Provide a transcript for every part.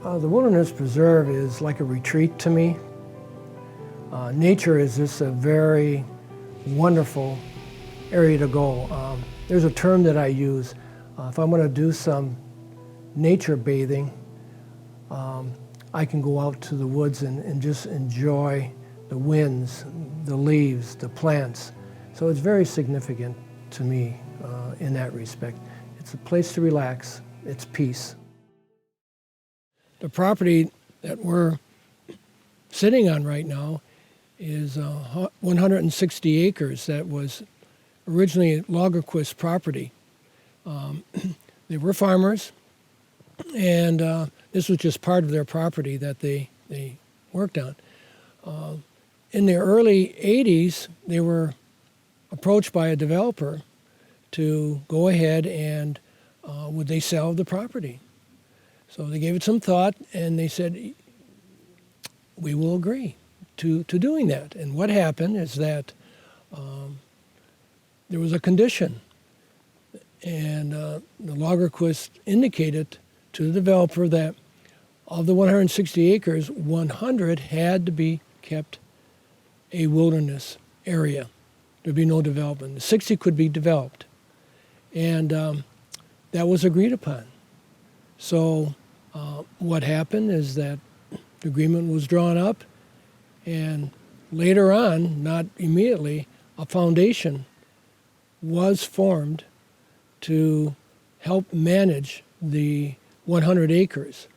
The Wilderness Preserve is like a retreat to me. Nature is just a very wonderful area to go. There's a term that I use. If I'm going to do some nature bathing, I can go out to the woods and just enjoy the winds, the leaves, the plants. So it's very significant to me in that respect. It's a place to relax. It's peace. The property that we're sitting on right now is 160 acres that was originally Lagerquist property. They were farmers, and this was just part of their property that they worked on. In the early 80s, they were approached by a developer to go ahead and would they sell the property. So they gave it some thought, and they said, we will agree to doing that. And what happened is that there was a condition, and the Lagerquist indicated to the developer that of the 160 acres, 100 had to be kept a wilderness area. There'd be no development. 60 could be developed. And that was agreed upon. So what happened is that the agreement was drawn up, and later on, not immediately, a foundation was formed to help manage the 100 acres.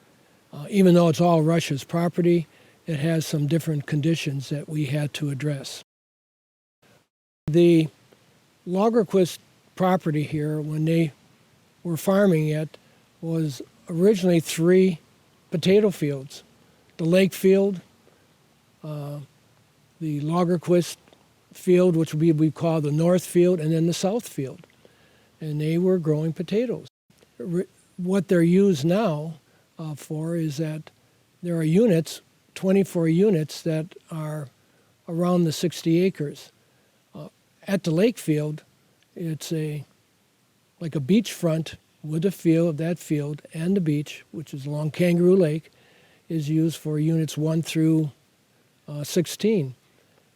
Even though it's all Russia's property, it has some different conditions that we had to address. The Lagerquist property here, when they were farming it, was originally 3 potato fields. The lake field, the Lagerquist field, which we call the north field, and then the south field. And they were growing potatoes. What they're used now for is that there are units, 24 units that are around the 60 acres. At the lake field, it's like a beachfront with a field, that field, and the beach, which is along Kangaroo Lake, is used for units 1 through 16.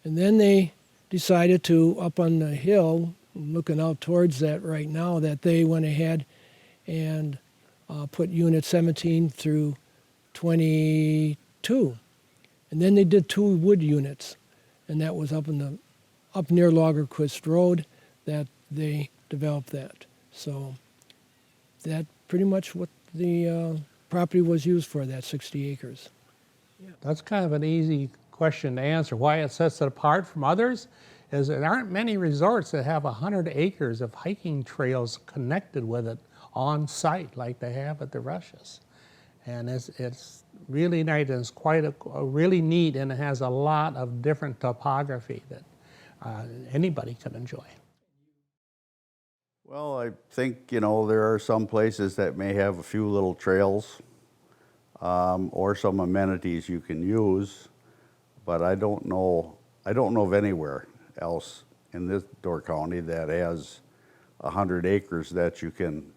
And then they decided to, up on the hill, looking out towards that right now, that they went ahead and put units 17 through 22. And then they did 2 wood units, and that was up near Lagerquist Road that they developed that. So that pretty much what the property was used for, that 60 acres. Yeah. That's kind of an easy question to answer. Why it sets it apart from others is there aren't many resorts that have 100 acres of hiking trails connected with it on site like they have at the Rushes. And it's really nice, and it's quite a really neat, and it has a lot of different topography that anybody can enjoy. Well, I think, there are some places that may have a few little trails or some amenities you can use, but I don't know of anywhere else in this Door County that has 100 acres that you can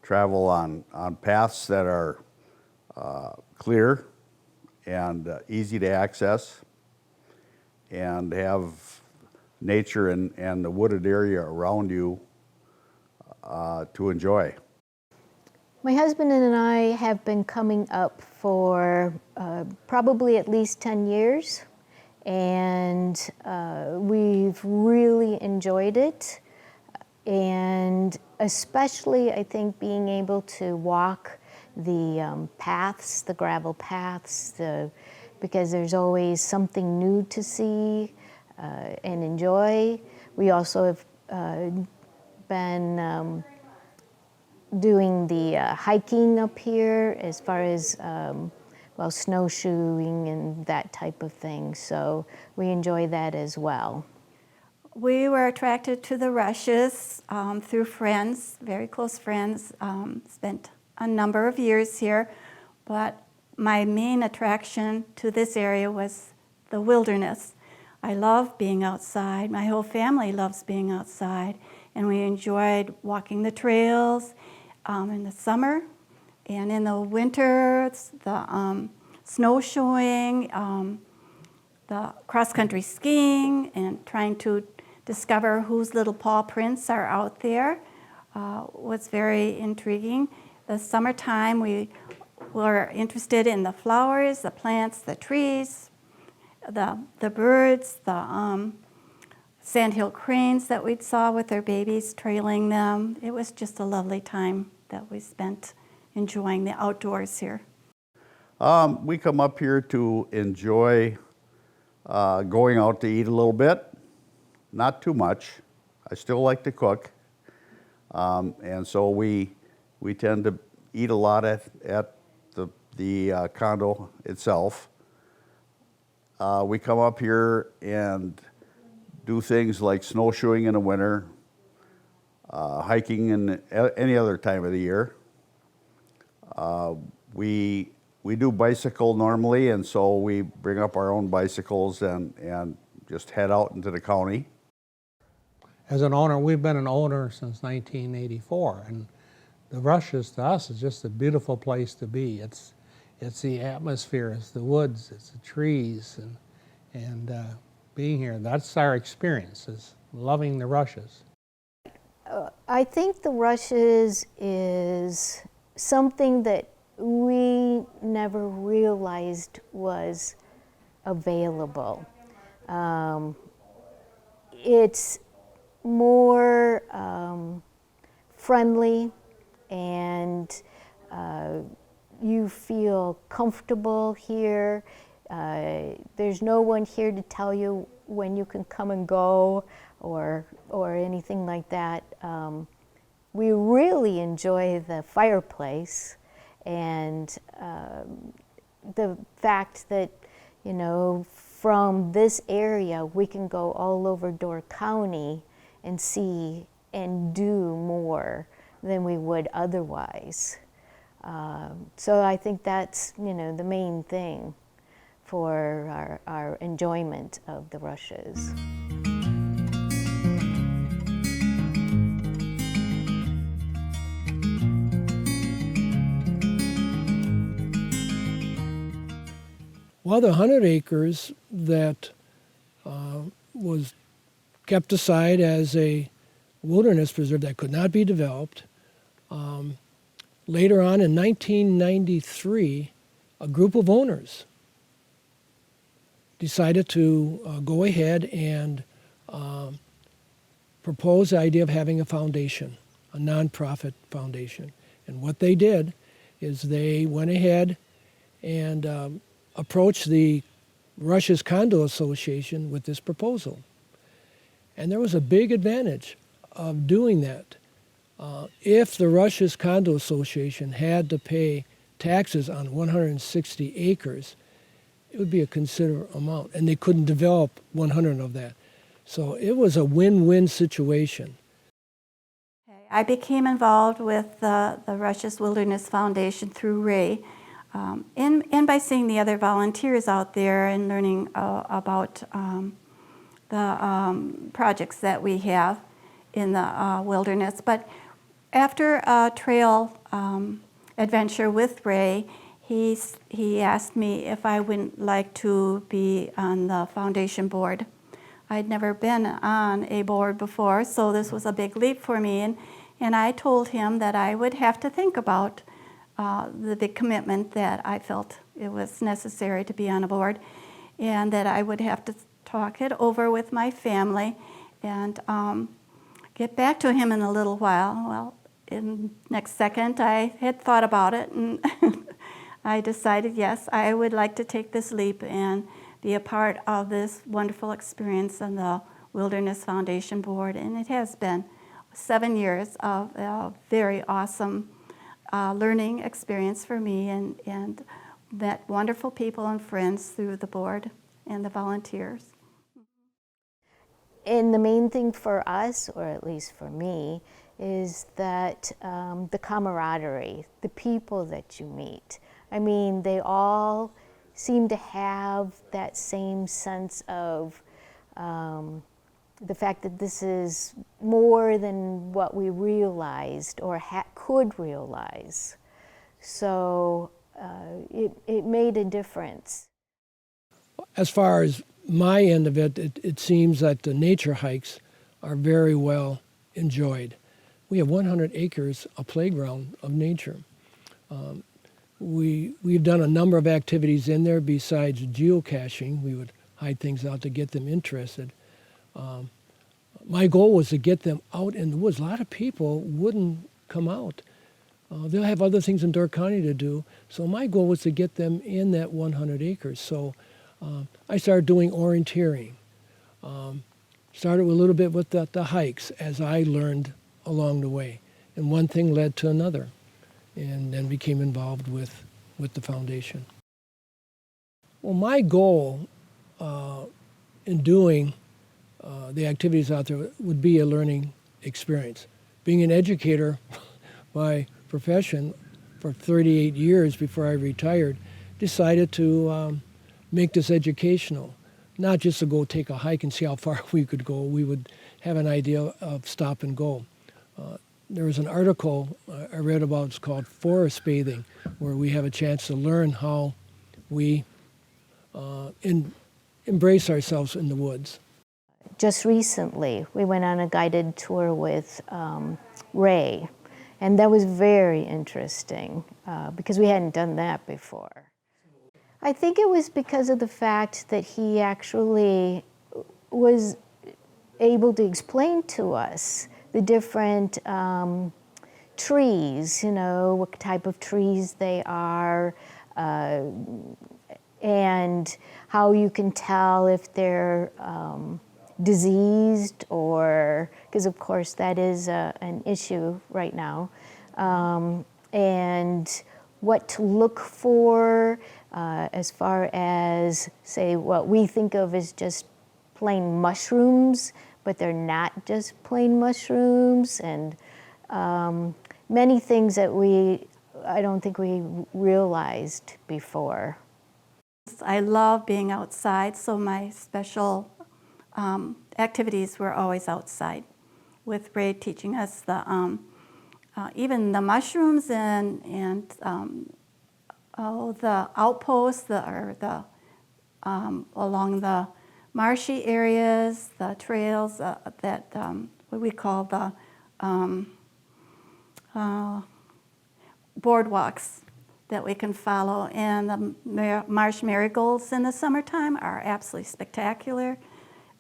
travel on paths that are clear and easy to access, and have nature and the wooded area around you to enjoy. My husband and I have been coming up for probably at least 10 years, and we've really enjoyed it. And especially, I think, being able to walk the paths, the gravel paths, because there's always something new to see and enjoy. We also have been doing the hiking up here, as far as snowshoeing and that type of thing. So we enjoy that as well. We were attracted to the Rushes through friends, very close friends. Spent a number of years here, but my main attraction to this area was the wilderness. I love being outside. My whole family loves being outside, and we enjoyed walking the trails in the summer And in the winter, the snowshoeing, the cross-country skiing, and trying to discover whose little paw prints are out there was very intriguing. The summertime, we were interested in the flowers, the plants, the trees, the birds, the sandhill cranes that we saw with their babies trailing them. It was just a lovely time that we spent enjoying the outdoors here. We come up here to enjoy going out to eat a little bit, not too much. I still like to cook, and so we tend to eat a lot at the condo itself. We come up here and do things like snowshoeing in the winter, hiking in any other time of the year. We do bicycle normally, and so we bring up our own bicycles and just head out into the county. As an owner, we've been an owner since 1984, and the Rushes to us is just a beautiful place to be. It's the atmosphere, it's the woods, it's the trees, and being here. That's our experience, is loving the Rushes. I think the Rushes is something that we never realized was available. It's more friendly, and you feel comfortable here. There's no one here to tell you when you can come and go or anything like that. We really enjoy the fireplace and the fact that, you know, from this area we can go all over Door County and see and do more than we would otherwise. So I think that's, you know, the main thing for our enjoyment of the Rushes. Well, the 100 acres that was kept aside as a wilderness preserve that could not be developed. Later on in 1993, a group of owners decided to go ahead and propose the idea of having a foundation, a nonprofit foundation. And what they did is they went ahead and approached the Rushes Condo Association with this proposal. And there was a big advantage of doing that. If the Rushes Condo Association had to pay taxes on 160 acres, it would be a considerable amount, and they couldn't develop 100 of that. So it was a win-win situation. I became involved with the Rushes Wilderness Foundation through Ray, and by seeing the other volunteers out there and learning about the projects that we have in the wilderness. But after a trail adventure with Ray, he asked me if I would like to be on the foundation board. I'd never been on a board before, so this was a big leap for me. And I told him that I would have to think about the big commitment that I felt it was necessary to be on a board, and that I would have to talk it over with my family and get back to him in a little while. Well, in next second, I had thought about it, and I decided, yes, I would like to take this leap and be a part of this wonderful experience on the Wilderness Foundation Board. And it has been 7 years of a very awesome learning experience for me, and met wonderful people and friends through the board and the volunteers. And the main thing for us, or at least for me, is that the camaraderie, the people that you meet. I mean, they all seem to have that same sense of the fact that this is more than what we realized or could realize. So it made a difference. As far as my end of it, it seems that the nature hikes are very well enjoyed. We have 100 acres of playground of nature. We've done a number of activities in there besides geocaching. We would hide things out to get them interested. My goal was to get them out in the woods. A lot of people wouldn't come out. They'll have other things in Door County to do. So my goal was to get them in that 100 acres. So I started doing orienteering. Started a little bit with the hikes as I learned along the way. And one thing led to another, and then became involved with the foundation. Well, my goal in doing the activities out there would be a learning experience. Being an educator by profession for 38 years before I retired, decided to make this educational. Not just to go take a hike and see how far we could go. We would have an idea of stop and go. There was an article I read about, it's called Forest Bathing, where we have a chance to learn how we embrace ourselves in the woods. Just recently, we went on a guided tour with Ray, and that was very interesting because we hadn't done that before. I think it was because of the fact that he actually was able to explain to us the different trees, you know, what type of trees they are, and how you can tell if they're diseased, or, because of course that is an issue right now, and what to look for as far as, say, what we think of as just plain mushrooms, but they're not just plain mushrooms, and many things that I don't think we realized before. I love being outside, so my special activities were always outside, with Ray teaching us the even the mushrooms and the outposts along the marshy areas, the trails that what we call the boardwalks that we can follow, and the marsh marigolds in the summertime are absolutely spectacular,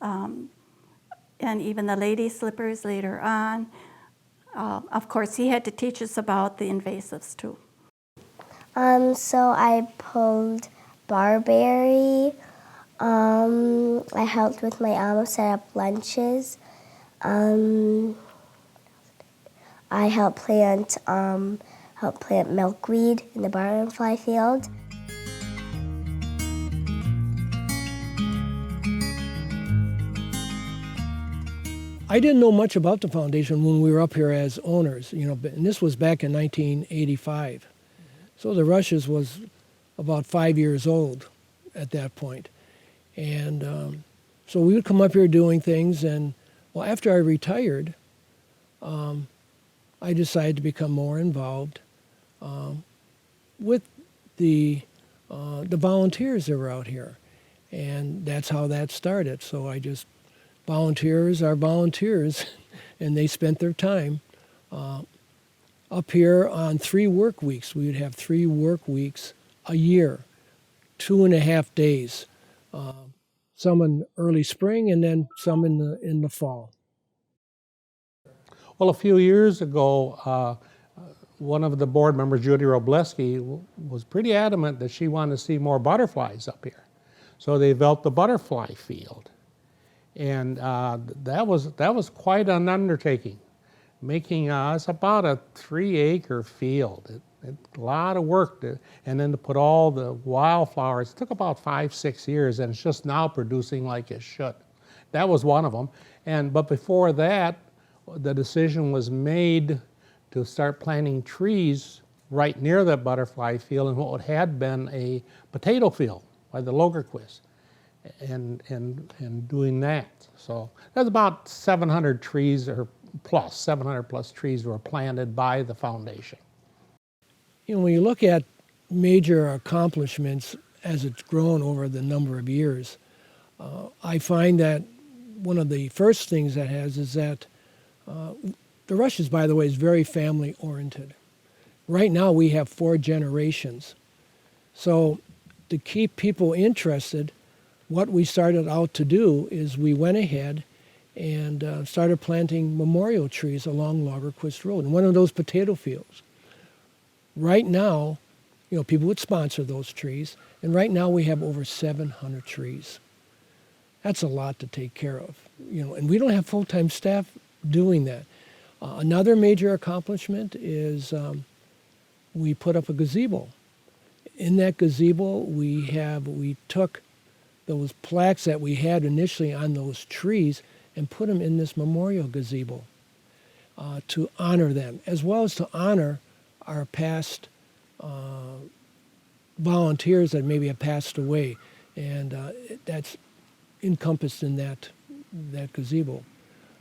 and even the lady slippers later on. Of course, he had to teach us about the invasives too. So I pulled barberry. I helped with my mom set up lunches. I helped plant milkweed in the butterfly field. I didn't know much about the foundation when we were up here as owners, you know, and this was back in 1985. So the Rushes was about 5 years old at that point. And so we would come up here doing things, and well, after I retired, I decided to become more involved with the volunteers that were out here. And that's how that started. So volunteers are volunteers, and they spent their time up here on 3 work weeks. We would have 3 work weeks a year, 2.5 days, some in early spring and then some in the fall. Well, a few years ago, one of the board members, Judy Robleski, was pretty adamant that she wanted to see more butterflies up here. So they developed the butterfly field. And that was quite an undertaking, making it's about a 3-acre field. A lot of work, and then to put all the wildflowers. It took about 5-6 years, and it's just now producing like it should. That was one of them. But before that, the decision was made to start planting trees right near that butterfly field in what had been a potato field by the Logerquist. And doing that. So there's about 700 trees or plus, 700 plus trees were planted by the foundation. when you look at major accomplishments as it's grown over the number of years, I find that one of the first things that has is that the Rushes, by the way, is very family oriented. Right now we have 4 generations. So to keep people interested, what we started out to do is we went ahead and started planting memorial trees along Lagerquist Road in one of those potato fields. Right now, people would sponsor those trees, and right now we have over 700 trees. That's a lot to take care of, and we don't have full-time staff doing that. Another major accomplishment is we put up a gazebo. In that gazebo, we took those plaques that we had initially on those trees and put them in this memorial gazebo to honor them, as well as to honor our past volunteers that maybe have passed away, and that's encompassed in that gazebo.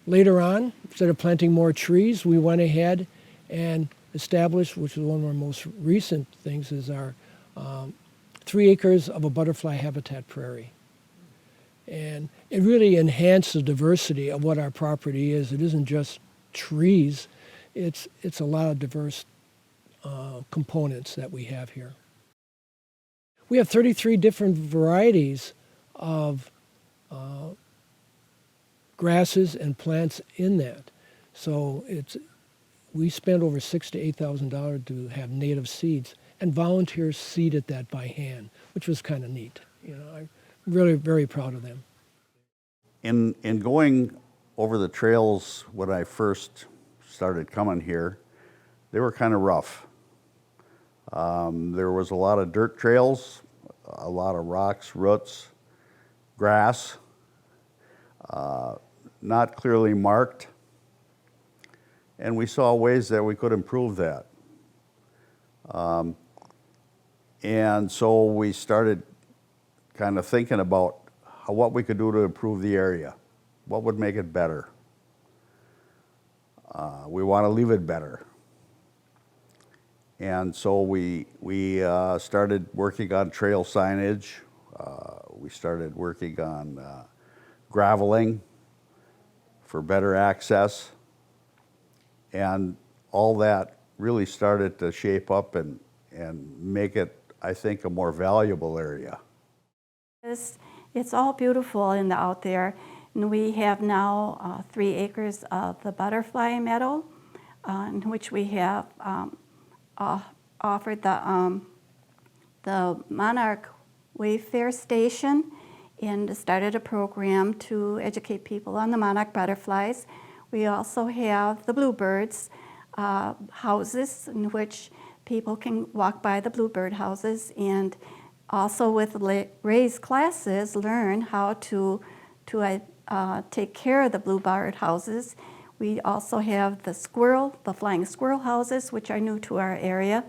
Later on, instead of planting more trees, we went ahead and established, which is one of our most recent things, is our 3 acres of a butterfly habitat prairie. And it really enhanced the diversity of what our property is. It isn't just trees, it's a lot of diverse components that we have here. We have 33 different varieties of grasses and plants in that. So we spent over $6,000 to $8,000 to have native seeds, and volunteers seeded that by hand, which was kind of neat. I'm really very proud of them. In going over the trails when I first started coming here, they were kind of rough. There was a lot of dirt trails, a lot of rocks, roots, grass, not clearly marked, and we saw ways that we could improve that. And so we started kind of thinking about what we could do to improve the area. What would make it better? We want to leave it better. And so we started working on trail signage. We started working on graveling for better access. And all that really started to shape up and make it, I think, a more valuable area. It's all beautiful out there. And we have now 3 acres of the butterfly meadow, in which we have offered the Monarch Wayfair Station and started a program to educate people on the monarch butterflies. We also have the bluebirds houses in which people can walk by the bluebird houses, and also with Ray's classes learn how to take care of the bluebird houses. We also have the flying squirrel houses, which are new to our area,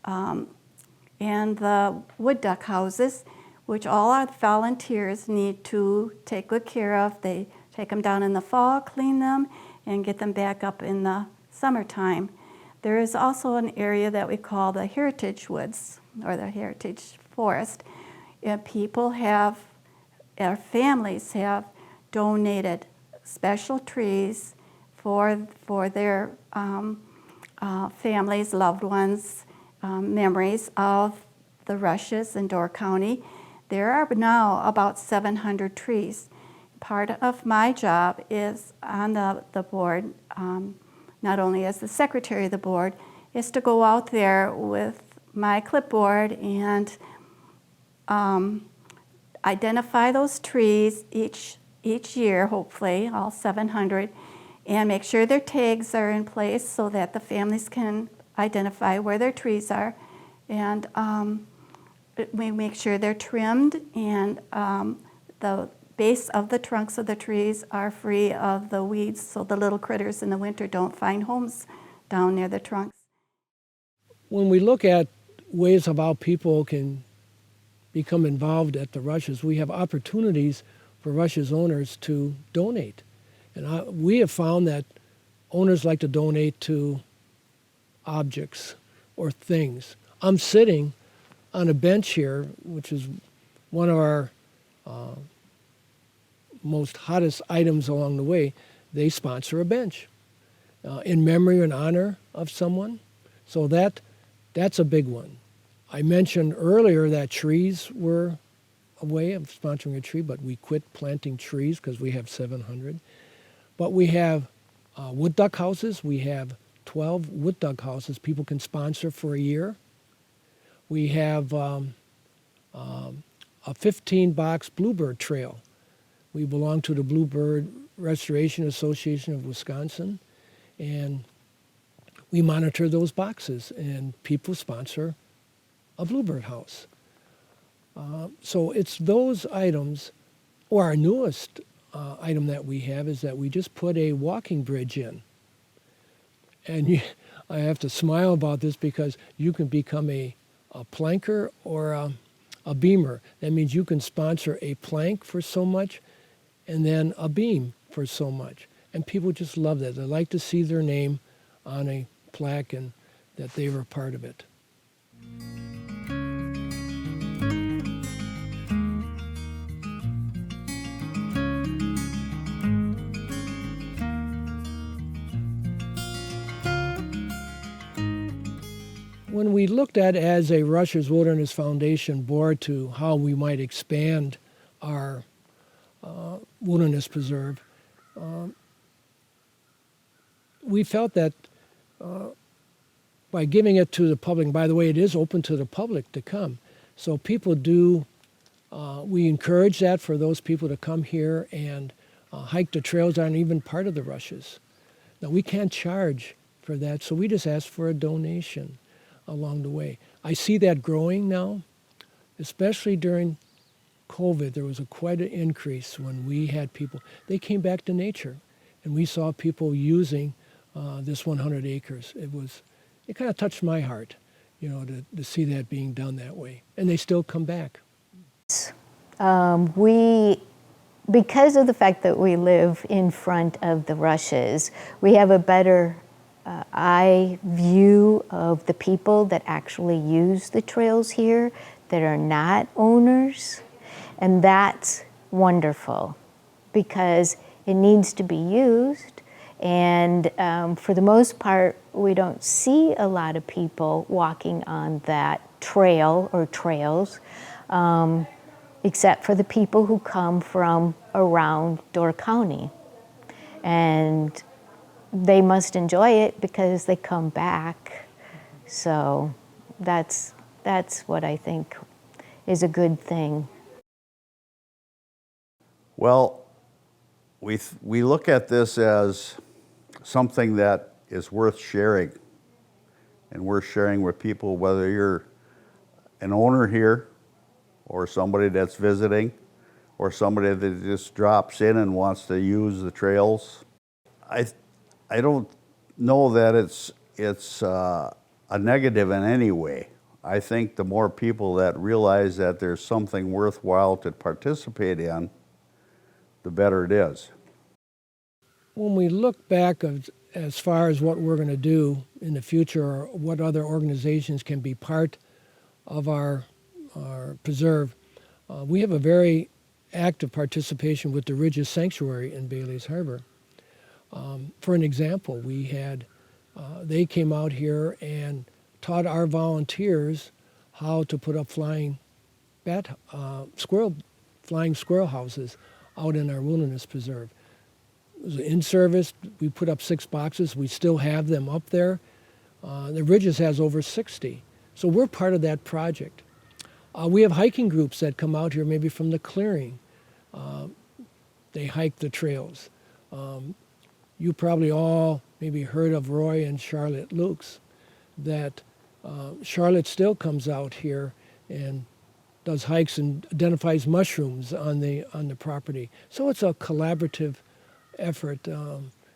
and the wood duck houses, which all our volunteers need to take good care of. They take them down in the fall, clean them, and get them back up in the summertime. There is also an area that we call the Heritage Woods, or the Heritage Forest. Our families have donated special trees for their families, loved ones, memories of the Rushes in Door County. There are now about 700 trees. Part of my job is on the board, not only as the secretary of the board, is to go out there with my clipboard and identify those trees each year, hopefully, all 700, and make sure their tags are in place so that the families can identify where their trees are. And we make sure they're trimmed, and the base of the trunks of the trees are free of the weeds so the little critters in the winter don't find homes down near the trunks. When we look at ways of how people can become involved at the Rushes, we have opportunities for Rushes owners to donate. And we have found that owners like to donate to objects, or things. I'm sitting on a bench here, which is one of our most hottest items along the way. They sponsor a bench in memory and honor of someone. So that's a big one. I mentioned earlier that trees were a way of sponsoring a tree, but we quit planting trees because we have 700. But we have wood duck houses. We have 12 wood duck houses people can sponsor for a year. We have a 15-box bluebird trail. We belong to the Bluebird Restoration Association of Wisconsin, and we monitor those boxes, and people sponsor a bluebird house. So it's those items, or our newest item that we have is that we just put a walking bridge in. And I have to smile about this because you can become a planker or a beamer. That means you can sponsor a plank for so much and then a beam for so much. And people just love that. They like to see their name on a plaque and that they were part of it. When we looked at as a Rush's Wilderness Foundation board to how we might expand our wilderness preserve, we felt that by giving it to the public, and by the way, it is open to the public to come. So people do, we encourage that for those people to come here and hike the trails that aren't even part of the Rushes. Now, we can't charge for that, so we just ask for a donation along the way. I see that growing now, especially during COVID. There was quite an increase when we had people, they came back to nature, and we saw people using this 100 acres. It kind of touched my heart, to see that being done that way. And they still come back. Because of the fact that we live in front of the Rushes, we have a better eye view of the people that actually use the trails here that are not owners. And that's wonderful because it needs to be used. And for the most part, we don't see a lot of people walking on that trail or trails, except for the people who come from around Door County. And they must enjoy it because they come back. So that's what I think is a good thing. Well, we look at this as something that is worth sharing, and worth sharing with people, whether you're an owner here or somebody that's visiting or somebody that just drops in and wants to use the trails. I don't know that it's a negative in any way. I think the more people that realize that there's something worthwhile to participate in, the better it is. When we look back as far as what we're going to do in the future, or what other organizations can be part of our preserve, we have a very active participation with the Ridges Sanctuary in Bailey's Harbor. For an example, we had, they came out here and taught our volunteers how to put up flying squirrel houses out in our wilderness preserve. It was in service. We put up 6 boxes. We still have them up there. The Ridges has over 60. So we're part of that project. We have hiking groups that come out here maybe from the clearing. They hike the trails. You probably all maybe heard of Roy and Charlotte Lukes, that Charlotte still comes out here and does hikes and identifies mushrooms on the property. So it's a collaborative effort.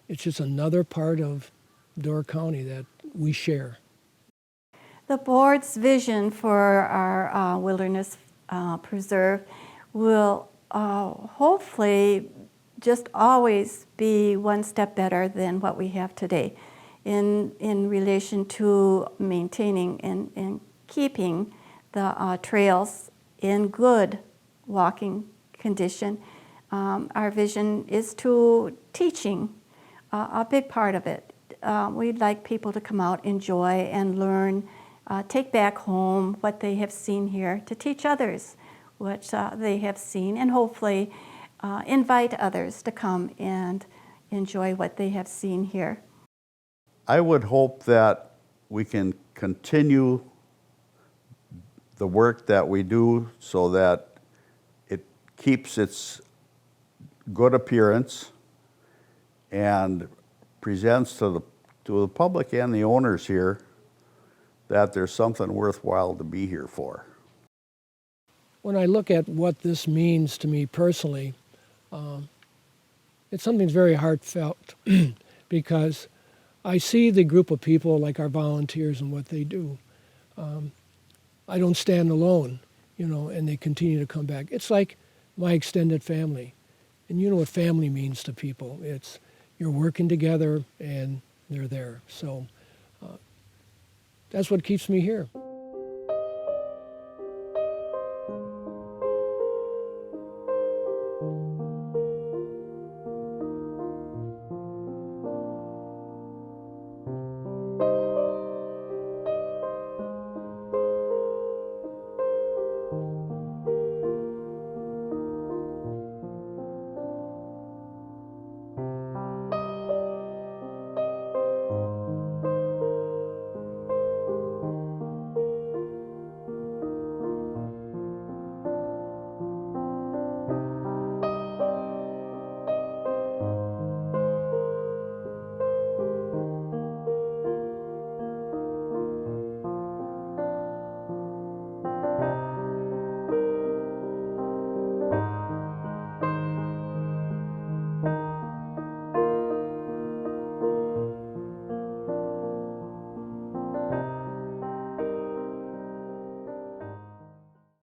It's just another part of Door County that we share. The board's vision for our wilderness preserve will hopefully just always be one step better than what we have today. in relation to maintaining and keeping the trails in good walking condition. Our vision is to teaching, a big part of it. We'd like people to come out, enjoy, and learn, take back home what they have seen here, to teach others what they have seen, and hopefully invite others to come and enjoy what they have seen here. I would hope that we can continue the work that we do so that it keeps its good appearance and presents to the public and the owners here that there's something worthwhile to be here for. When I look at what this means to me personally, it's something that's very heartfelt because I see the group of people like our volunteers and what they do. I don't stand alone, and they continue to come back. It's like my extended family. And you know what family means to people. It's you're working together and they're there. So that's what keeps me here.